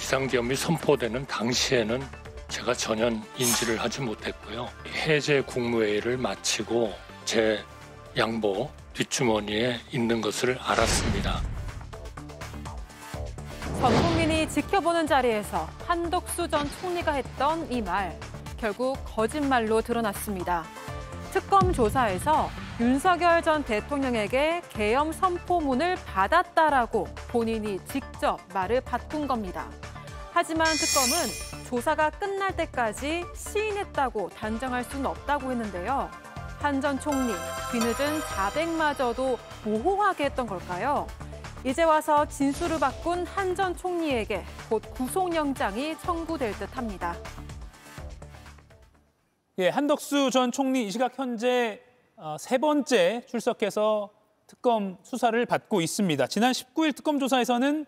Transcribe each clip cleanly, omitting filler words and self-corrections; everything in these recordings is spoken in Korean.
비상계엄이 선포되는 당시에는 제가 전혀 인지를 하지 못했고요. 해제 국무회의를 마치고 제 양복 뒷주머니에 있는 것을 알았습니다. 전 국민이 지켜보는 자리에서 한덕수 전 총리가 했던 이 말, 결국 거짓말로 드러났습니다. 특검 조사에서 윤석열 전 대통령에게 계엄 선포문을 받았다라고 본인이 직접 말을 바꾼 겁니다. 하지만 특검은 조사가 끝날 때까지 시인했다고 단정할 수는 없다고 했는데요. 한 전 총리, 뒤늦은 자백마저도 모호하게 했던 걸까요? 이제 와서 진술을 바꾼 한 전 총리에게 곧 구속영장이 청구될 듯합니다. 예, 한덕수 전 총리 이 시각 현재 세 번째 출석해서 특검 수사를 받고 있습니다. 지난 19일 특검 조사에서는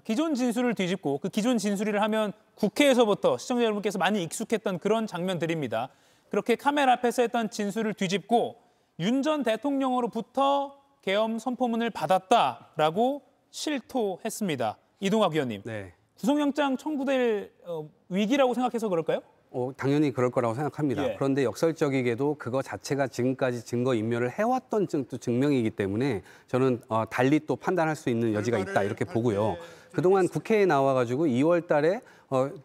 기존 진술을 뒤집고 그 기존 진술을 하면 국회에서부터 시청자 여러분께서 많이 익숙했던 그런 장면들입니다. 그렇게 카메라 앞에서 했던 진술을 뒤집고 윤 전 대통령으로부터 계엄 선포문을 받았다라고 실토했습니다. 이동학 의원님, 네. 구속영장 청구될 위기라고 생각해서 그럴까요? 당연히 그럴 거라고 생각합니다. 예. 그런데 역설적이게도 그거 자체가 지금까지 증거인멸을 해왔던 증명이기 때문에 저는 달리 또 판단할 수 있는 여지가 있다 이렇게 보고요. 그동안 국회에 나와가지고 2월 달에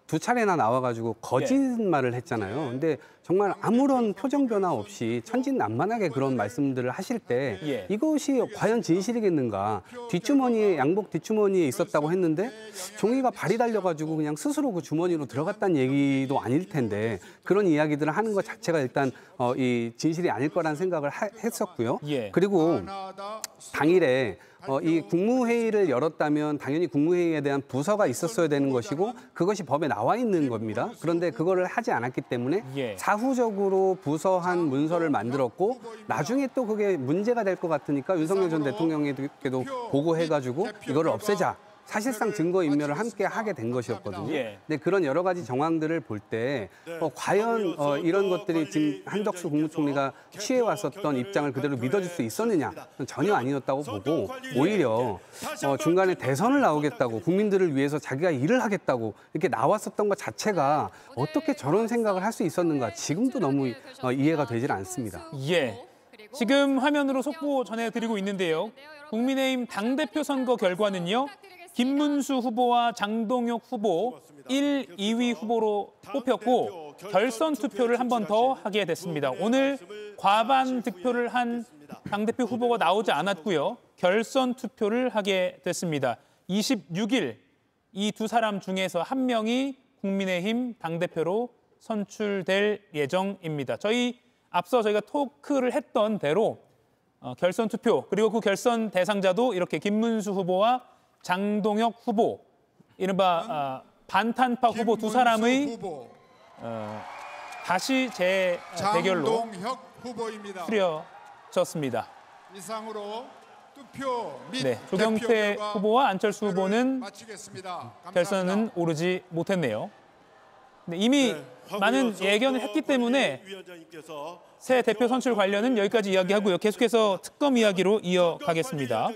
두 차례나 나와가지고 거짓말을 했잖아요. 근데 정말 아무런 표정 변화 없이 천진난만하게 그런 말씀들을 하실 때 이것이 과연 진실이겠는가. 양복 뒷주머니에 있었다고 했는데 종이가 발이 달려가지고 그냥 스스로 그 주머니로 들어갔다는 얘기도 아닐 텐데 그런 이야기들을 하는 것 자체가 일단 이 진실이 아닐 거라는 생각을 했었고요. 그리고 당일에 이 국무회의를 열었다면 당연히 국무회의에 대한 부서가 있었어야 되는 것이고 그것이 법에 나와 있는 겁니다. 그런데 그거를 하지 않았기 때문에 사후적으로 부서한 문서를 만들었고 나중에 또 그게 문제가 될 것 같으니까 윤석열 전 대통령에게도 보고해가지고 이거를 없애자. 사실상 증거인멸을 함께 하게 된 것이었거든요. 근데 그런 여러 가지 정황들을 볼 때 과연 이런 것들이 지금 한덕수 국무총리가 취해왔었던 입장을 그대로 믿어줄 수 있었느냐? 전혀 아니었다고 보고 오히려 중간에 대선을 나오겠다고 국민들을 위해서 자기가 일을 하겠다고 이렇게 나왔었던 것 자체가 어떻게 저런 생각을 할 수 있었는가 지금도 너무 이해가 되질 않습니다. 지금 화면으로 속보 전해드리고 있는데요. 국민의힘 당대표 선거 결과는요. 김문수 후보와 장동혁 후보 1, 2위 후보로 뽑혔고 결선 투표를 한 번 더 하게 됐습니다. 오늘 과반 득표를 한 당대표 후보가 나오지 않았고요. 결선 투표를 하게 됐습니다. 26일 이 두 사람 중에서 한 명이 국민의힘 당대표로 선출될 예정입니다. 앞서 저희가 토크를 했던 대로 결선 투표 그리고 그 결선 대상자도 이렇게 김문수 후보와 장동혁 후보, 이른바 반탄파 후보 두 사람의 다시 재대결로 추려졌습니다. 이상으로 투표 및 조경태 후보와 안철수 후보는 결선은 오르지 못했네요. 이미 많은 예견을 했기 때문에 새 대표 선출 관련은 여기까지 이야기하고요. 계속해서 특검 이야기로 이어가겠습니다.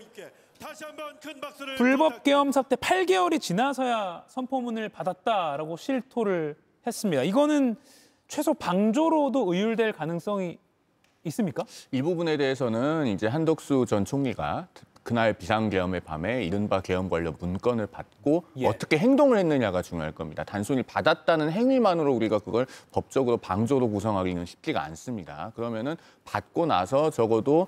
불법 계엄 사태 8개월이 지나서야 선포문을 받았다라고 실토를 했습니다. 이거는 최소 방조로도 의율될 가능성이 있습니까? 이 부분에 대해서는 이제 한덕수 전 총리가 그날 비상계엄의 밤에 이른바 계엄 관련 문건을 받고 어떻게 행동을 했느냐가 중요할 겁니다. 단순히 받았다는 행위만으로 우리가 그걸 법적으로 방조로 구성하기는 쉽지가 않습니다. 그러면은 받고 나서 적어도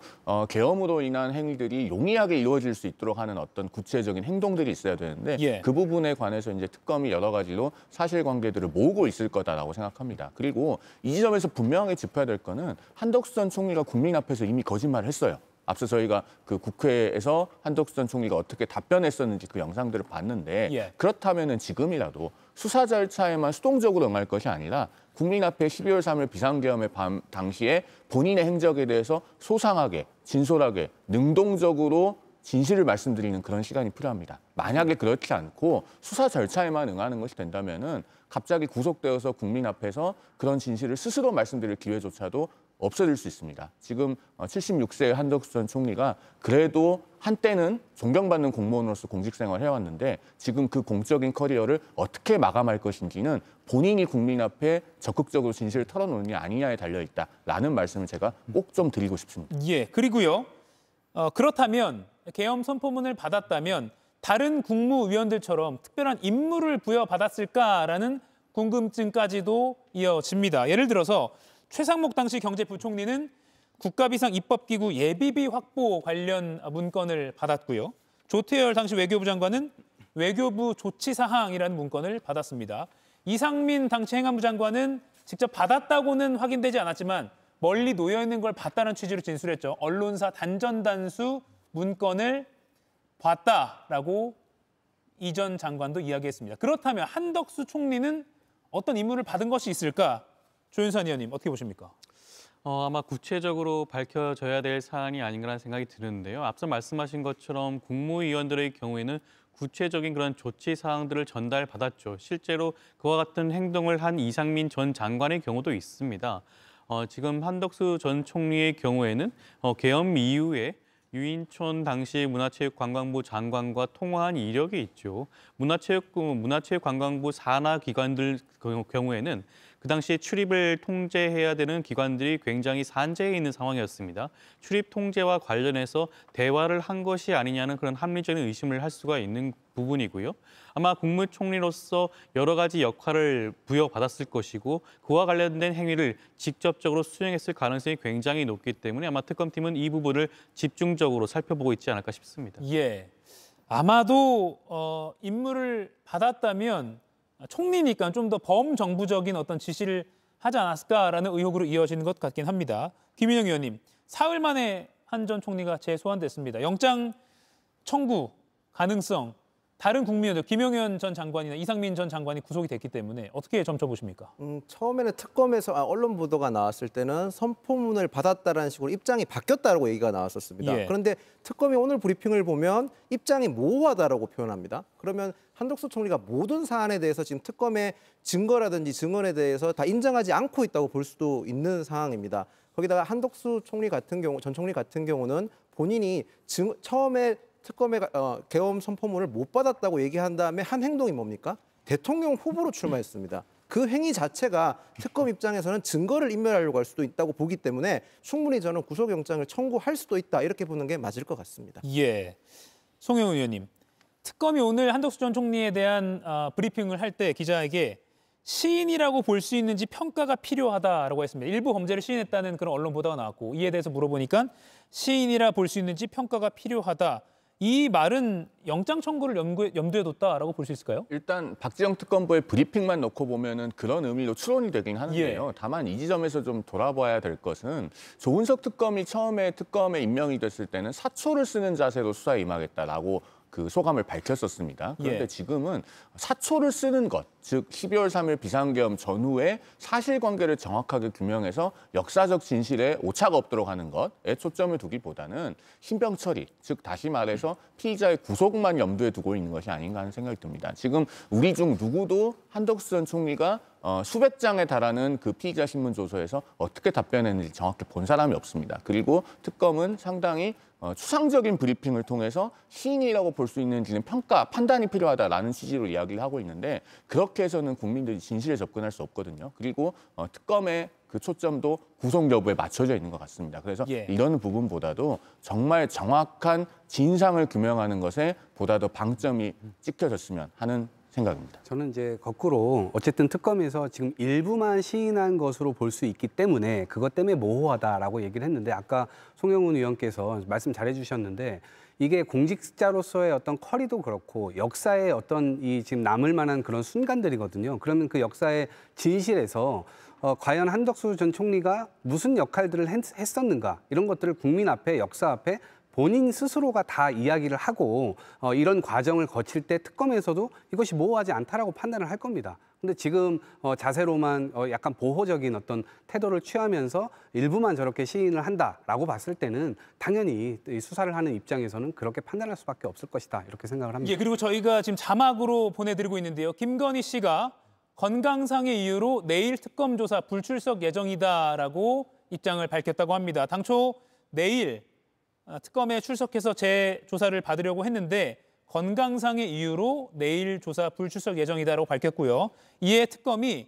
계엄으로 인한 행위들이 용이하게 이루어질 수 있도록 하는 어떤 구체적인 행동들이 있어야 되는데 그 부분에 관해서 이제 특검이 여러 가지로 사실관계들을 모으고 있을 거다라고 생각합니다. 그리고 이 지점에서 분명하게 짚어야 될 거는 한덕수 전 총리가 국민 앞에서 이미 거짓말을 했어요. 앞서 저희가 그 국회에서 한덕수 전 총리가 어떻게 답변했었는지 그 영상들을 봤는데 그렇다면은 지금이라도 수사 절차에만 수동적으로 응할 것이 아니라 국민 앞에 12월 3일 비상계엄의 밤 당시에 본인의 행적에 대해서 소상하게, 진솔하게, 능동적으로 진실을 말씀드리는 그런 시간이 필요합니다. 만약에 그렇지 않고 수사 절차에만 응하는 것이 된다면은 갑자기 구속되어서 국민 앞에서 그런 진실을 스스로 말씀드릴 기회조차도 없어질 수 있습니다. 지금 76세의 한덕수 전 총리가 그래도 한때는 존경받는 공무원으로서 공직생활을 해왔는데 지금 그 공적인 커리어를 어떻게 마감할 것인지는 본인이 국민 앞에 적극적으로 진실을 털어놓느냐 아니냐에 달려있다라는 말씀을 제가 꼭 좀 드리고 싶습니다. 예, 그리고요. 그렇다면 계엄 선포문을 받았다면 다른 국무위원들처럼 특별한 임무를 부여받았을까라는 궁금증까지도 이어집니다. 예를 들어서 최상목 당시 경제부총리는 국가비상 입법기구 예비비 확보 관련 문건을 받았고요. 조태열 당시 외교부 장관은 외교부 조치사항이라는 문건을 받았습니다. 이상민 당시 행안부 장관은 직접 받았다고는 확인되지 않았지만 멀리 놓여있는 걸 봤다는 취지로 진술했죠. 언론사 단전단수 문건을 봤다라고 이 전 장관도 이야기했습니다. 그렇다면 한덕수 총리는 어떤 임무를 받은 것이 있을까? 조윤선 의원님 어떻게 보십니까? 아마 구체적으로 밝혀져야 될 사안이 아닌가라는 생각이 드는데요. 앞서 말씀하신 것처럼 국무위원들의 경우에는 구체적인 그런 조치 사항들을 전달받았죠. 실제로 그와 같은 행동을 한 이상민 전 장관의 경우도 있습니다. 지금 한덕수 전 총리의 경우에는 계엄 이후에 유인촌 당시 문화체육관광부 장관과 통화한 이력이 있죠. 문화체육관광부 산하 기관들 경우에는 그 당시에 출입을 통제해야 되는 기관들이 굉장히 산재해 있는 상황이었습니다. 출입 통제와 관련해서 대화를 한 것이 아니냐는 그런 합리적인 의심을 할 수가 있는 부분이고요. 아마 국무총리로서 여러 가지 역할을 부여받았을 것이고 그와 관련된 행위를 직접적으로 수행했을 가능성이 굉장히 높기 때문에 아마 특검팀은 이 부분을 집중적으로 살펴보고 있지 않을까 싶습니다. 예, 아마도 임무를 받았다면 총리니까 좀 더 범정부적인 어떤 지시를 하지 않았을까라는 의혹으로 이어지는 것 같긴 합니다. 김인영 의원님, 사흘 만에 한 전 총리가 재소환됐습니다. 영장 청구 가능성, 다른 국무위원들, 김용현 전 장관이나 이상민 전 장관이 구속이 됐기 때문에 어떻게 점쳐보십니까? 처음에는 특검에서 언론 보도가 나왔을 때는 선포문을 받았다라는 식으로 입장이 바뀌었다라고 얘기가 나왔었습니다. 예. 그런데 특검이 오늘 브리핑을 보면 입장이 모호하다라고 표현합니다. 그러면 한덕수 총리가 모든 사안에 대해서 지금 특검의 증거라든지 증언에 대해서 다 인정하지 않고 있다고 볼 수도 있는 상황입니다. 거기다가 한덕수 총리 같은 경우, 전 총리 같은 경우는 본인이 처음에 특검의 계엄 선포문을 못 받았다고 얘기한 다음에 한 행동이 뭡니까? 대통령 후보로 출마했습니다. 그 행위 자체가 특검 입장에서는 증거를 인멸하려고 할 수도 있다고 보기 때문에 충분히 저는 구속영장을 청구할 수도 있다 이렇게 보는 게 맞을 것 같습니다. 예, 송영훈 의원님, 특검이 오늘 한덕수 전 총리에 대한 브리핑을 할 때 기자에게 시인이라고 볼 수 있는지 평가가 필요하다라고 했습니다. 일부 범죄를 시인했다는 그런 언론 보도가 나왔고 이에 대해서 물어보니까 시인이라 볼 수 있는지 평가가 필요하다. 이 말은 영장 청구를 염두에 뒀다라고 볼 수 있을까요? 일단 박지영 특검부의 브리핑만 놓고 보면은 그런 의미로 추론이 되긴 하는데요. 예. 다만 이 지점에서 좀 돌아봐야 될 것은 조은석 특검이 처음에 특검에 임명이 됐을 때는 사초를 쓰는 자세로 수사에 임하겠다라고 그 소감을 밝혔었습니다. 그런데 예. 지금은 사초를 쓰는 것, 즉 12월 3일 비상계엄 전후에 사실관계를 정확하게 규명해서 역사적 진실에 오차가 없도록 하는 것에 초점을 두기보다는 신병 처리, 즉 다시 말해서 피의자의 구속만 염두에 두고 있는 것이 아닌가 하는 생각이 듭니다. 지금 우리 중 누구도 한덕수 전 총리가 수백 장에 달하는 그 피의자 신문 조서에서 어떻게 답변했는지 정확히 본 사람이 없습니다. 그리고 특검은 상당히 추상적인 브리핑을 통해서 시인이라고 볼 수 있는지는 판단이 필요하다라는 취지로 이야기를 하고 있는데 그렇게 해서는 국민들이 진실에 접근할 수 없거든요. 그리고 특검의 그 초점도 구속 여부에 맞춰져 있는 것 같습니다. 그래서 예. 이런 부분보다도 정말 정확한 진상을 규명하는 것에 보다 더 방점이 찍혀졌으면 하는 생각입니다. 저는 이제 거꾸로 어쨌든 특검에서 지금 일부만 시인한 것으로 볼 수 있기 때문에 그것 때문에 모호하다라고 얘기를 했는데 아까 송영훈 의원께서 말씀 잘해 주셨는데 이게 공직자로서의 어떤 커리도 그렇고 역사의 어떤 이 지금 남을 만한 그런 순간들이거든요. 그러면 그 역사의 진실에서 과연 한덕수 전 총리가 무슨 역할들을 했었는가 이런 것들을 국민 앞에 역사 앞에 본인 스스로가 다 이야기를 하고 이런 과정을 거칠 때 특검에서도 이것이 모호하지 않다라고 판단을 할 겁니다. 근데 지금 자세로만 약간 보호적인 어떤 태도를 취하면서 일부만 저렇게 시인을 한다라고 봤을 때는 당연히 이 수사를 하는 입장에서는 그렇게 판단할 수밖에 없을 것이다 이렇게 생각을 합니다. 예, 그리고 저희가 지금 자막으로 보내드리고 있는데요. 김건희 씨가 건강상의 이유로 내일 특검 조사 불출석 예정이다라고 입장을 밝혔다고 합니다. 당초 내일 특검에 출석해서 재조사를 받으려고 했는데 건강상의 이유로 내일 조사 불출석 예정이다라고 밝혔고요. 이에 특검이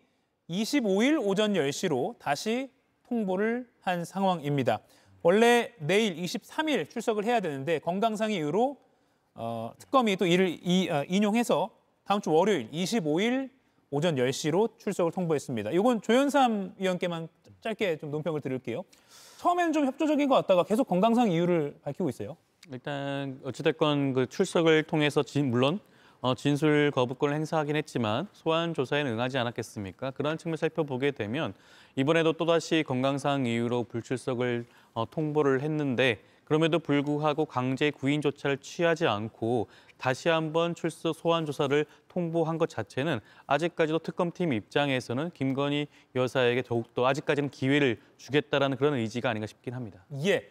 25일 오전 10시로 다시 통보를 한 상황입니다. 원래 내일 23일 출석을 해야 되는데 건강상의 이유로 특검이 또 이를 인용해서 다음 주 월요일 25일 오전 10시로 출석을 통보했습니다. 이건 조현삼 위원께만 짧게 좀 논평을 드릴게요. 처음에는 좀 협조적인 것 같다가 계속 건강상 이유를 밝히고 있어요. 일단 어찌됐건 그 출석을 통해서 물론 진술 거부권을 행사하긴 했지만 소환 조사에는 응하지 않았겠습니까? 그런 측면을 살펴보게 되면 이번에도 또다시 건강상 이유로 불출석을 통보를 했는데 그럼에도 불구하고 강제 구인조차를 취하지 않고 다시 한번 출석 소환 조사를 통보한 것 자체는 아직까지도 특검팀 입장에서는 김건희 여사에게 더욱더 아직까지는 기회를 주겠다라는 그런 의지가 아닌가 싶긴 합니다. 예,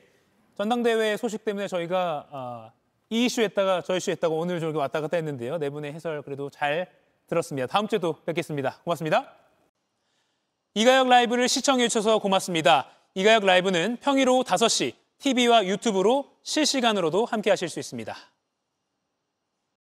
전당대회 소식 때문에 저희가 이 이슈 했다가 저 이슈 했다가 오늘 저렇게 왔다 갔다 했는데요. 네 분의 해설 그래도 잘 들었습니다. 다음 주에 또 뵙겠습니다. 고맙습니다. 이가혁 라이브를 시청해 주셔서 고맙습니다. 이가혁 라이브는 평일 오후 5시 TV와 유튜브로 실시간으로도 함께 하실 수 있습니다.